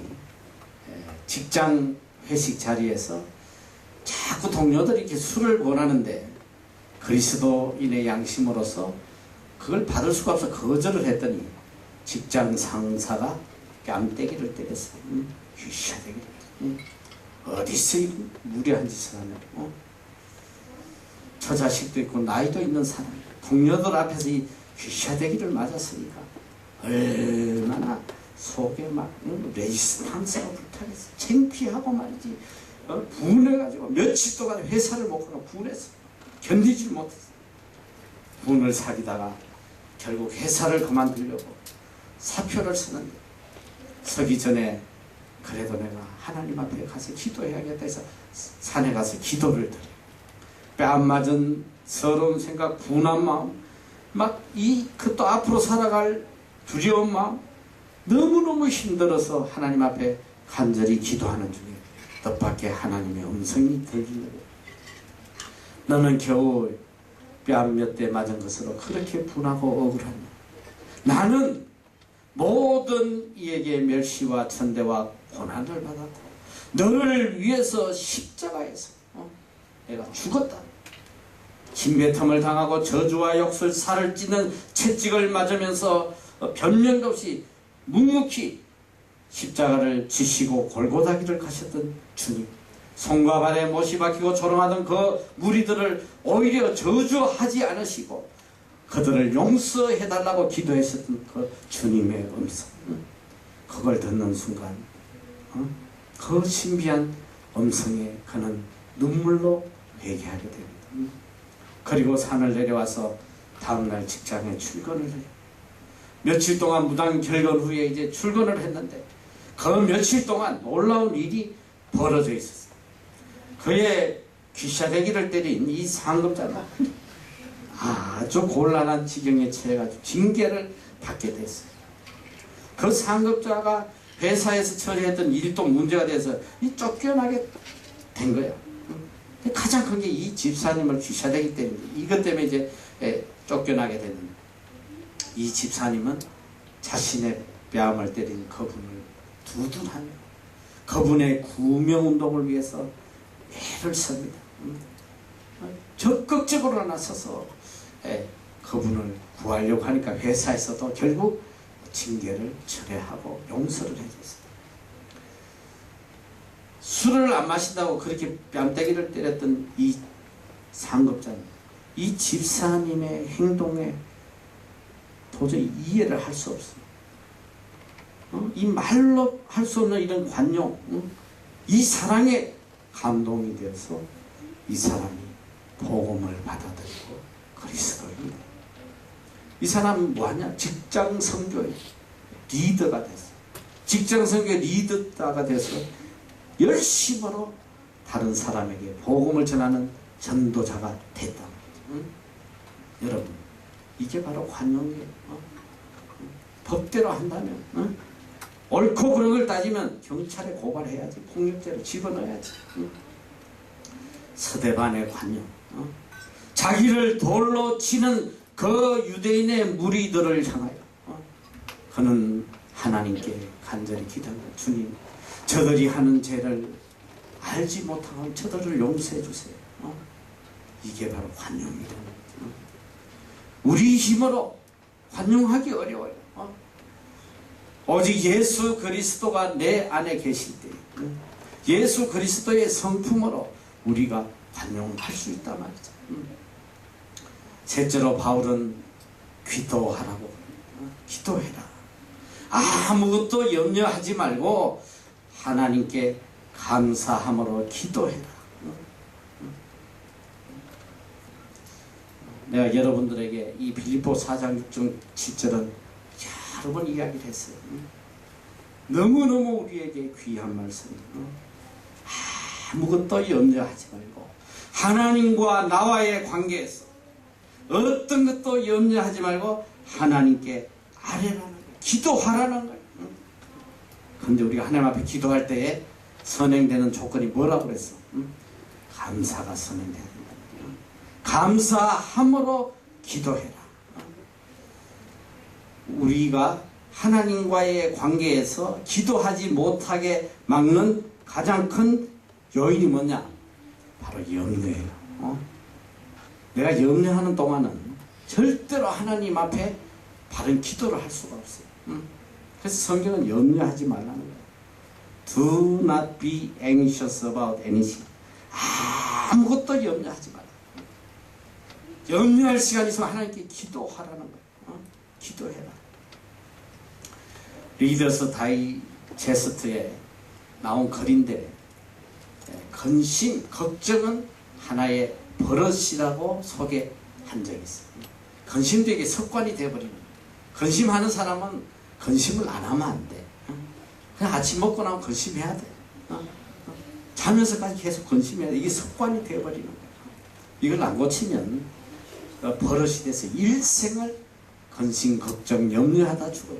직장 회식 자리에서 자꾸 동료들이 이렇게 술을 원하는데 그리스도인의 양심으로서 그걸 받을 수가 없어 거절을 했더니 직장 상사가 뺨때기를 때렸어요. 귀샤대기를. 어디서 이 무례한 짓을 하냐. 저 자식도 있고 나이도 있는 사람, 동료들 앞에서 이 귀샤대기를 맞았으니까 얼마나 속에 막 레지스탕스가 불타겠어. 창피하고 말이지. 분해가지고 며칠 동안 회사를 못 가고 분했어. 견디질 못했어. 분을 사귀다가 결국 회사를 그만두려고 사표를 쓰는데 서기 전에 그래도 내가 하나님 앞에 가서 기도해야겠다 해서 산에 가서 기도를 드려. 뺨 맞은 서러운 생각, 분한 마음, 막 또 앞으로 살아갈 두려운 마음, 너무너무 힘들어서 하나님 앞에 간절히 기도하는 중에 뜻밖의 하나님의 음성이 들리는 거예요. 너는 겨우 뺨 몇 대 맞은 것으로 그렇게 분하고 억울하냐. 나는 모든 이에게 멸시와 천대와 고난을 받았고 너를 위해서 십자가에서 내가 죽었다. 침뱉음을 당하고 저주와 욕설, 살을 찌는 채찍을 맞으면서 변명도 없이 묵묵히 십자가를 지시고 골고다 길을 가셨던 주님, 손과 발에 못이 박히고 조롱하던 그 무리들을 오히려 저주하지 않으시고 그들을 용서해달라고 기도했었던 그 주님의 음성, 그걸 듣는 순간 그 신비한 음성에 그는 눈물로 회개하게 됩니다. 그리고 산을 내려와서 다음날 직장에 출근을 해요. 며칠 동안 무당 결건 후에 이제 출근을 했는데 그 며칠 동안 놀라운 일이 벌어져 있었어요. 그의 귀샤대기를 때린 이 상급자가 아주 곤란한 지경에 처해가지고 징계를 받게 됐어요. 그 상급자가 회사에서 처리했던 일도 문제가 돼서 쫓겨나게 된 거예요. 가장 큰 게 이 집사님을 귀샤대기 때문에, 이것 때문에 이제 쫓겨나게 됐는데, 이 집사님은 자신의 뺨을 때린 그분을 두둔하며 그분의 구명운동을 위해서 애를 씁니다. 적극적으로 나서서 그분을 구하려고 하니까 회사에서도 결국 징계를 철회하고 용서를 해줬어요. 술을 안 마신다고 그렇게 뺨때기를 때렸던 이 상급자는 이 집사님의 행동에 도저히 이해를 할 수 없어요. 이 말로 할 수 없는 이런 관용, 이 사랑에 감동이 되어서 이 사람이 복음을 받아들이고 그리스도인이다. 이 사람은 뭐하냐? 직장 선교의 리더가 됐어. 직장 선교의 리더가 돼서 열심으로 다른 사람에게 복음을 전하는 전도자가 됐다. 여러분, 이게 바로 관용이에요. 법대로 한다면, 옳고 그른 걸 따지면 경찰에 고발해야지, 폭력죄로 집어넣어야지. 서대반의 관용, 자기를 돌로 치는 그 유대인의 무리들을 향하여 그는 하나님께 간절히 기도합니다. 주님, 저들이 하는 죄를 알지 못하고 저들을 용서해 주세요. 이게 바로 관용이다. 우리 힘으로 관용하기 어려워요. 오직 예수 그리스도가 내 안에 계실 때, 예수 그리스도의 성품으로 우리가 관용할 수 있단 말이죠. 셋째로 바울은 기도하라고, 기도해라. 아무것도 염려하지 말고 하나님께 감사함으로 기도해라. 내가 여러분들에게 이 빌립보 4장 6절 7절은 여러 번 이야기를 했어요. 너무너무 우리에게 귀한 말씀이에요. 아무것도 염려하지 말고 하나님과 나와의 관계에서 어떤 것도 염려하지 말고 하나님께 아뢰라는 거예요. 기도하라는 거예요. 그런데 우리가 하나님 앞에 기도할 때에 선행되는 조건이 뭐라고 그랬어? 감사가 선행되는 거예요. 감사함으로 기도해라. 우리가 하나님과의 관계에서 기도하지 못하게 막는 가장 큰 요인이 뭐냐? 바로 염려예요. 내가 염려하는 동안은 절대로 하나님 앞에 바른 기도를 할 수가 없어요. 그래서 성경은 염려하지 말라는 거예요. Do not be anxious about anything. 아무것도 염려하지 마라. 염려할 시간이 있으면 하나님께 기도하라는 거예요. 기도해라. 리더스 다이제스트에 나온 글인데 근심, 걱정은 하나의 버릇이라고 소개한 적이 있어요. 근심도 이게 습관이 되어버리는 거예요. 근심하는 사람은 근심을 안 하면 안 돼. 그냥 아침 먹고 나면 근심해야 돼. 자면서까지 계속 근심해야 돼. 이게 습관이 되어버리는 거예요. 이걸 안 고치면 버릇이 돼서 일생을 근심, 걱정, 염려하다 죽어요.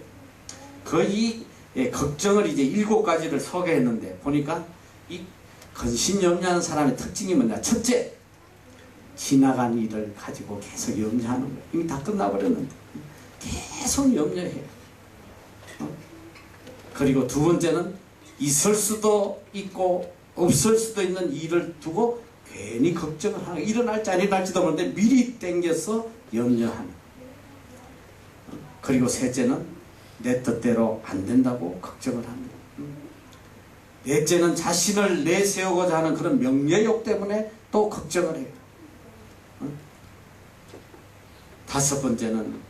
거의 걱정을 이제 7가지를 소개했는데 보니까 이 근심, 염려하는 사람의 특징이 뭐냐? 첫째, 지나간 일을 가지고 계속 염려하는 거예요. 이미 다 끝나버렸는데 계속 염려해요. 그리고 두 번째는 있을 수도 있고 없을 수도 있는 일을 두고 괜히 걱정을 하는 거예요. 일어날지 안 일어날지도 모르는데 미리 땡겨서 염려하는 거예요. 그리고 셋째는 내 뜻대로 안 된다고 걱정을 합니다. 넷째는 자신을 내세우고자 하는 그런 명예욕 때문에 또 걱정을 해요. 다섯 번째는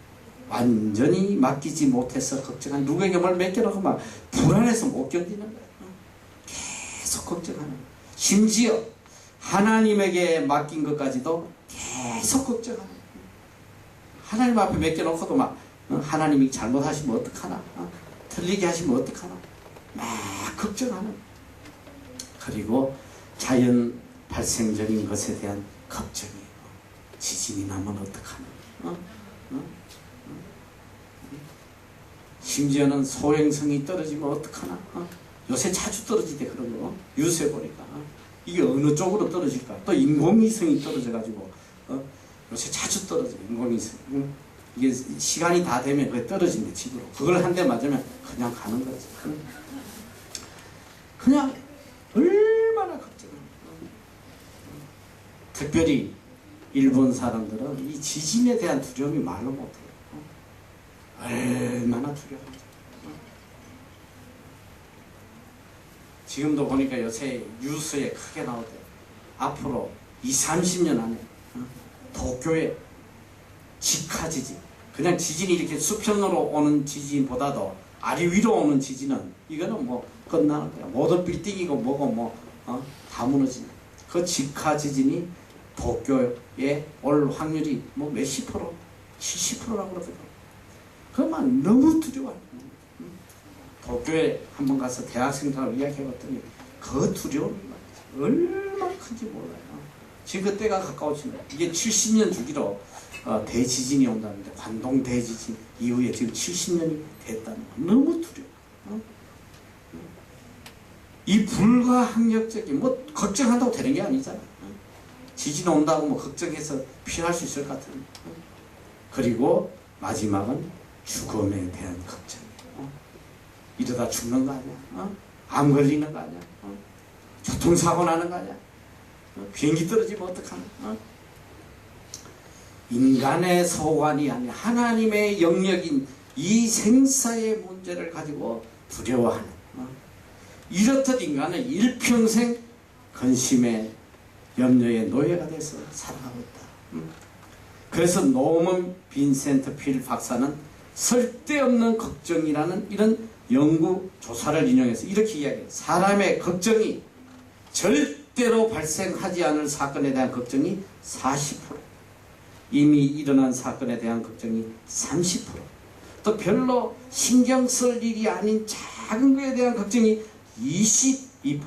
완전히 맡기지 못해서 걱정한 누구에게 뭘 맡겨놓고 막 불안해서 못 견디는 거예요. 계속 걱정하는 거예요. 심지어 하나님에게 맡긴 것까지도 계속 걱정하는 거예요. 하나님 앞에 맡겨놓고도 막 하나님이 잘못하시면 어떡하나, 틀리게 하시면 어떡하나 막 걱정하는 거예요. 그리고 자연 발생적인 것에 대한 걱정이에요. 지진이 나면 어떡하나, 심지어는 소행성이 떨어지면 어떡하나. 요새 자주 떨어지대 그런 거. 뉴스에 보니까 이게 어느 쪽으로 떨어질까. 또 인공위성이 떨어져가지고 요새 자주 떨어져. 인공위성. 이게 시간이 다 되면 그게 떨어진대 집으로. 그걸 한 대 맞으면 그냥 가는 거지. 그냥 얼마나 걱정합니까. 특별히 일본 사람들은 이 지진에 대한 두려움이 말로 못해요. 얼마나 두려운지. 지금도 보니까 요새 뉴스에 크게 나오대. 앞으로 20-30년 안에 도쿄에 직하 지진, 그냥 지진이 이렇게 수평으로 오는 지진보다도 아래 위로 오는 지진은 이거는 뭐 끝나는 거야. 모든 빌딩이고 뭐고 다 무너지는. 그 직하 지진이 도쿄에 올 확률이 뭐 몇십 프로, 70%라고 그러더라고요. 그만 너무 두려워요. 도쿄에 한번 가서 대학생들하고 이야기해봤더니 그 두려움이 얼마나 큰지 몰라요. 지금 그때가 가까워지네. 이게 70년 주기로 대지진이 온다는데 관동 대지진 이후에 지금 70년이 됐다는 거 너무 두려워. 이 불가항력적인 뭐 걱정한다고 되는 게 아니잖아. 지진 온다고 뭐 걱정해서 피할 수 있을 것 같은. 그리고 마지막은 죽음에 대한 걱정이에요. 이러다 죽는 거 아니야? 암 걸리는 거 아니야? 교통사고 나는 거 아니야? 비행기 떨어지면 어떡하나? 인간의 소관이 아니라 하나님의 영역인 이 생사의 문제를 가지고 두려워하는, 이렇듯 인간은 일평생 근심의 염려의 노예가 돼서 살아가고 있다. 그래서 노먼 빈센트 필 박사는 쓸데없는 걱정이라는 이런 연구 조사를 인용해서 이렇게 이야기해요. 사람의 걱정이 절대로 발생하지 않을 사건에 대한 걱정이 40%, 이미 일어난 사건에 대한 걱정이 30%, 또 별로 신경 쓸 일이 아닌 작은 것에 대한 걱정이 22%,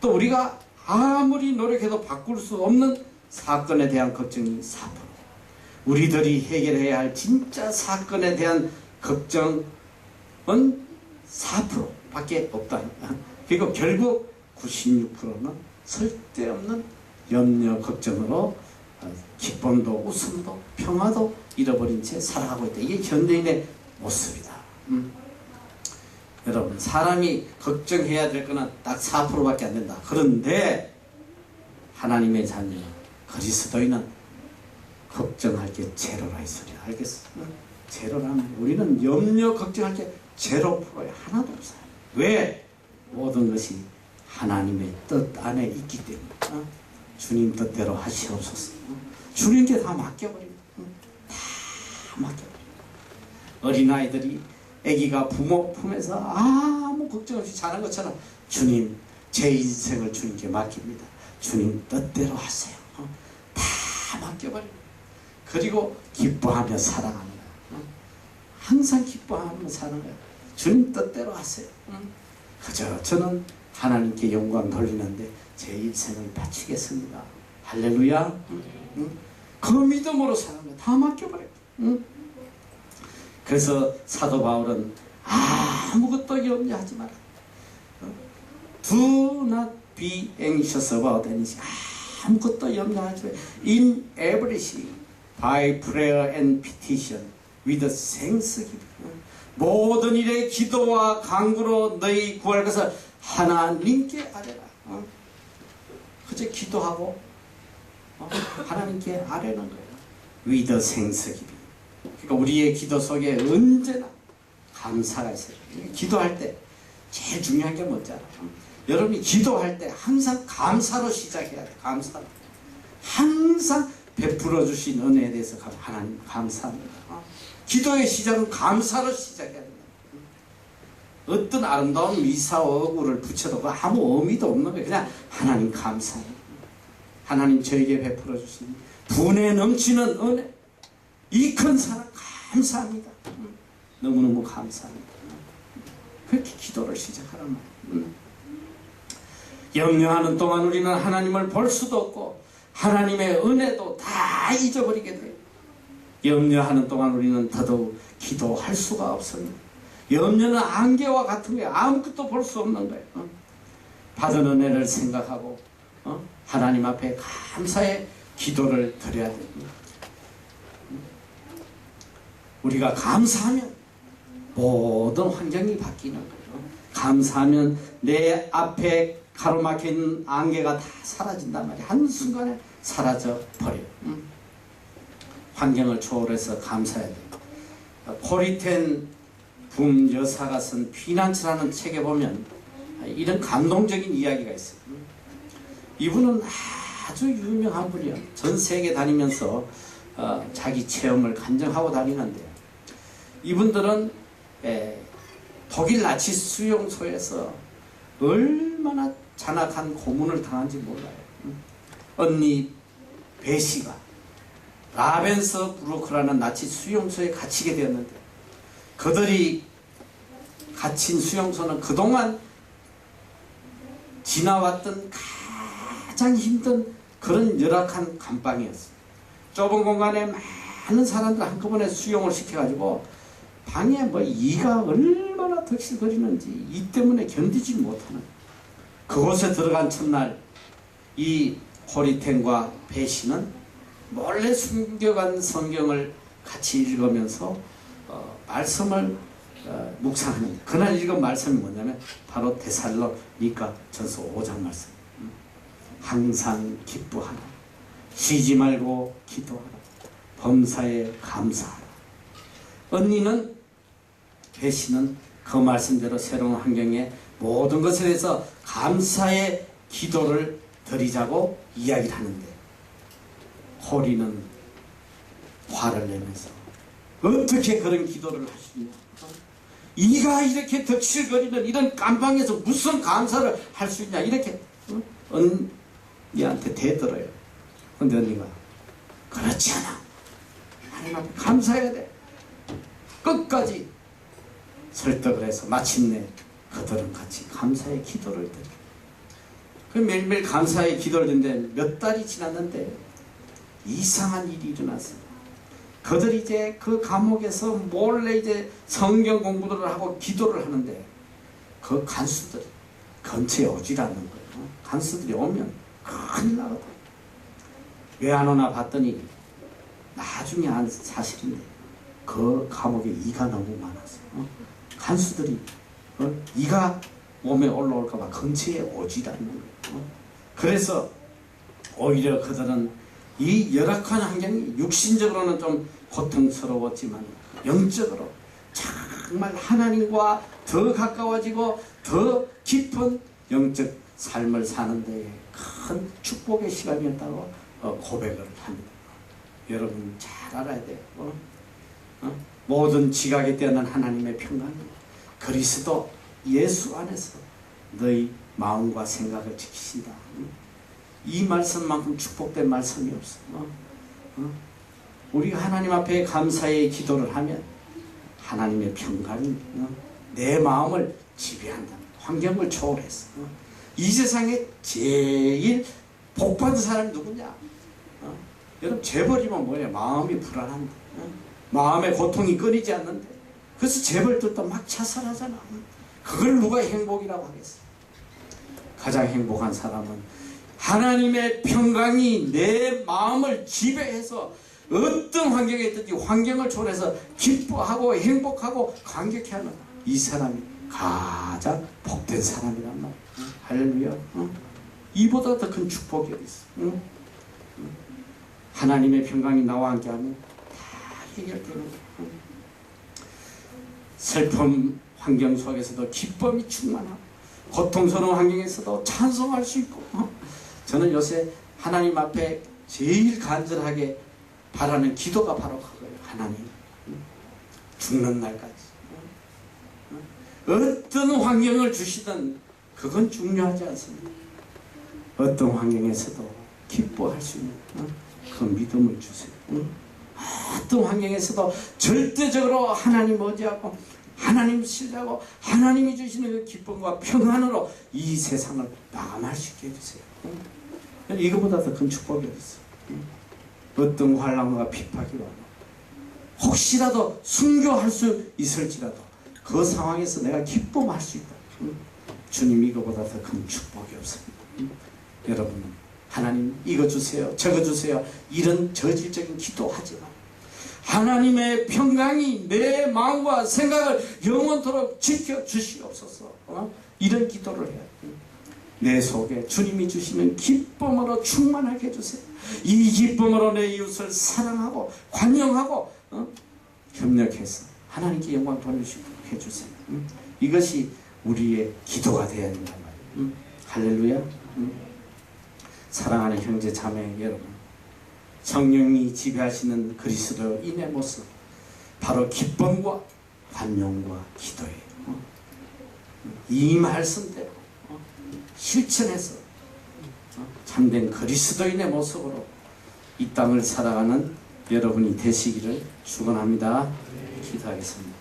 또 우리가 아무리 노력해도 바꿀 수 없는 사건에 대한 걱정이 4%. 우리들이 해결해야 할 진짜 사건에 대한 걱정은 4%밖에 없다. 그리고 결국 96%는 쓸데없는 염려, 걱정으로 기쁨도 웃음도 평화도 잃어버린 채 살아가고 있다. 이게 현대인의 모습이다. 여러분, 사람이 걱정해야 될 거는 딱 4%밖에 안 된다. 그런데 하나님의 자녀 그리스도인은 걱정할 게 제로라 이 소리야. 알겠어? 제로라면 우리는 염려 걱정할 게 0%야. 하나도 없어요. 왜? 모든 것이 하나님의 뜻 안에 있기 때문에. 주님 뜻대로 하시옵소서. 주님께 다 맡겨버립니다. 다 맡겨버립니다. 어린아이들이 아기가 부모 품에서 아무 걱정 없이 자는 것처럼 주님, 제 인생을 주님께 맡깁니다. 주님 뜻대로 하세요. 다 맡겨버립니다. 그리고 기뻐하며 살아갑니다. 항상 기뻐하며 사는 거예요. 주님 뜻대로 하세요. 그저 저는 하나님께 영광 돌리는데 제 인생을 바치겠습니다. 할렐루야. 그 믿음으로 사는 거예요. 다 맡겨버려요. 그래서 사도 바울은 아무것도 염려하지 마라. Do not be anxious about anything. 아무것도 염려하지 마라. In everything, by prayer and petition, with thanksgiving. 모든 일에 기도와 간구로 너희 구할 것을 하나님께 아뢰라. 그저 기도하고 하나님께 아뢰는 거예요. with thanksgiving. 그러니까 우리의 기도 속에 언제나 감사가 있어요. 기도할 때 제일 중요한 게 뭔지 알아요? 여러분이 기도할 때 항상 감사로 시작해야 돼요. 감사로. 항상 베풀어 주신 은혜에 대해서 하나님 감사합니다. 기도의 시작은 감사로 시작해야 된다. 어떤 아름다운 미사와 어구를 붙여도 아무 의미도 없는 거예요. 그냥 하나님 감사합니다. 하나님 저에게 베풀어 주신 분에 넘치는 은혜, 이 큰 사랑 감사합니다. 너무너무 감사합니다. 그렇게 기도를 시작하란 말이에요. 염려하는 동안 우리는 하나님을 볼 수도 없고 하나님의 은혜도 다 잊어버리게 돼요. 염려하는 동안 우리는 더더욱 기도할 수가 없습니다. 염려는 안개와 같은 거예요. 아무것도 볼 수 없는 거예요. 받은 은혜를 생각하고 하나님 앞에 감사의 기도를 드려야 됩니다. 우리가 감사하면 모든 환경이 바뀌는 거예요. 감사하면 내 앞에 가로막힌 안개가 다 사라진단 말이에요. 한순간에 사라져 버려요. 환경을 초월해서 감사해야 돼요. 코리텐 붐 여사가 쓴 피난처라는 책에 보면 이런 감동적인 이야기가 있어요. 이분은 아주 유명한 분이에요. 전 세계 다니면서 자기 체험을 간증하고 다니는데요. 이분들은 독일 나치 수용소에서 얼마나 잔악한 고문을 당한지 몰라요. 언니 베시가 라벤서부르크라는 나치 수용소에 갇히게 되었는데, 그들이 갇힌 수용소는 그동안 지나왔던 가장 힘든 그런 열악한 감방이었어요. 좁은 공간에 많은 사람들 한꺼번에 수용을 시켜가지고 방에 이가 얼마나 덕실거리는지 이 때문에 견디지 못하는, 그곳에 들어간 첫날 이 코리텐과 베시는 몰래 숨겨간 성경을 같이 읽으면서 말씀을 묵상합니다. 그날 읽은 말씀이 뭐냐면 바로 데살로니가 전서 5장 말씀. 항상 기뻐하라. 쉬지 말고 기도하라. 범사에 감사하라. 언니는, 배씨는 그 말씀대로 새로운 환경에 모든 것에 대해서 감사의 기도를 드리자고 이야기를 하는데, 호리는 화를 내면서 어떻게 그런 기도를 할 수 있냐, 이가 이렇게 덕실거리는 이런 깜방에서 무슨 감사를 할 수 있냐, 이렇게 언니한테 대들어요. 근데 언니가 그렇지 않아, 하나님 앞에 감사해야 돼. 끝까지 설득을 해서 마침내 그들은 같이 감사의 기도를 드려. 그 매일매일 감사의 기도를 드는데 몇 달이 지났는데 이상한 일이 일어났어요. 그들이 이제 그 감옥에서 몰래 이제 성경 공부를 하고 기도를 하는데 그 간수들이 근처에 오질 않는 거예요. 간수들이 오면 큰일 나거든. 왜 안 오나 봤더니 나중에 안 사실인데 그 감옥에 이가 너무 많아서 간수들이 이가 몸에 올라올까봐 근처에 오질 않는 거예요. 그래서 오히려 그들은 이 열악한 환경이 육신적으로는 좀 고통스러웠지만 영적으로 정말 하나님과 더 가까워지고 더 깊은 영적 삶을 사는 데에 큰 축복의 시간이었다고 고백을 합니다. 여러분 잘 알아야 돼요. 모든 지각에 뛰어난 하나님의 평강이 그리스도 예수 안에서 너희 마음과 생각을 지키신다. 이 말씀만큼 축복된 말씀이 없어. 우리가 하나님 앞에 감사의 기도를 하면 하나님의 평강이 내 마음을 지배한다. 환경을 초월해서. 이 세상에 제일 복받은 사람이 누구냐? 여러분 재벌이면 뭐냐? 마음이 불안한데, 마음의 고통이 끊이지 않는데, 그래서 재벌들도 막 자살하잖아. 그걸 누가 행복이라고 하겠어? 가장 행복한 사람은 하나님의 평강이 내 마음을 지배해서 어떤 환경에 있든지 환경을 초월해서 기뻐하고 행복하고 감격해하는 이 사람이 가장 복된 사람이란 말이야. 할렐루야. 이보다 더 큰 축복이 어디 있어? 하나님의 평강이 나와 함께하면 다 해결되는 거야. 슬픔 환경 속에서도 기쁨이 충만하고 고통스러운 환경에서도 찬송할 수 있고. 저는 요새 하나님 앞에 제일 간절하게 바라는 기도가 바로 그거예요. 하나님, 죽는 날까지 어떤 환경을 주시든 그건 중요하지 않습니다. 어떤 환경에서도 기뻐할 수 있는 그 믿음을 주세요. 어떤 환경에서도 절대적으로 하나님 의지하고 하나님 신뢰하고 하나님이 주시는 그 기쁨과 평안으로 이 세상을 마감할 수 있게 해주세요. 이거보다 더 큰 축복이 어디 있어? 어떤 환난과 핍박이 와도 혹시라도 순교할 수 있을지라도 그 상황에서 내가 기쁨할 수 있다. 주님 이거보다 더 큰 축복이 없습니다. 여러분 하나님 이거 주세요 저거 주세요 이런 저질적인 기도하지 마. 하나님의 평강이 내 마음과 생각을 영원토록 지켜주시옵소서. 이런 기도를 해야 돼. 내 속에 주님이 주시는 기쁨으로 충만하게 해주세요. 이 기쁨으로 내 이웃을 사랑하고 관용하고 협력해서 하나님께 영광 돌리시고 해주세요. 이것이 우리의 기도가 되어야 된단 말이에요. 할렐루야. 사랑하는 형제 자매 여러분, 성령이 지배하시는 그리스도인의 모습 바로 기쁨과 관용과 기도예요. 이 말씀대로 실천해서 참된 그리스도인의 모습으로 이 땅을 살아가는 여러분이 되시기를 축원합니다. 기도하겠습니다.